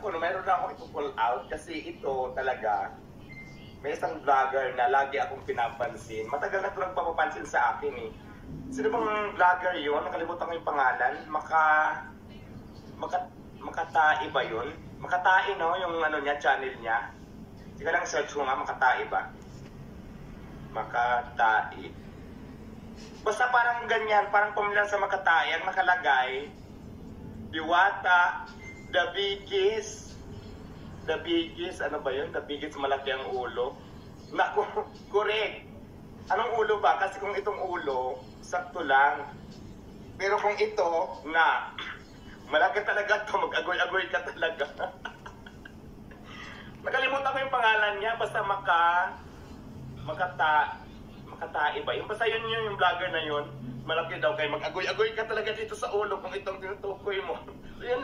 ako, no, mayroon na ako ito-pull out kasi ito talaga, may isang vlogger na lagi akong pinapansin. Matagal na ito nagpapapansin sa akin eh. Sino bang vlogger yun? Nakalimutan ko yung pangalan. Makatai ba yun? Makatai, no? Yung ano niya, channel niya. Sige lang, search mo nga, Makatai ba? Makatai. Basta parang ganyan, parang pamilyar sa Makatai, ang nakalagay, Diwata, the biggest, ano ba yun? The biggest, malaki ang ulo. Naku, correct. Anong ulo ba? Kasi kung itong ulo, sakto lang. Pero kung ito, na, malaki talaga to, mag-agoy-agoy ka talaga. Nakalimutan ko yung pangalan niya, basta Makatai ba? Yung basta yun yung vlogger na yun, malaki daw kayo, mag-agoy-agoy ka talaga dito sa ulo kung itong tinutukoy mo. So, yun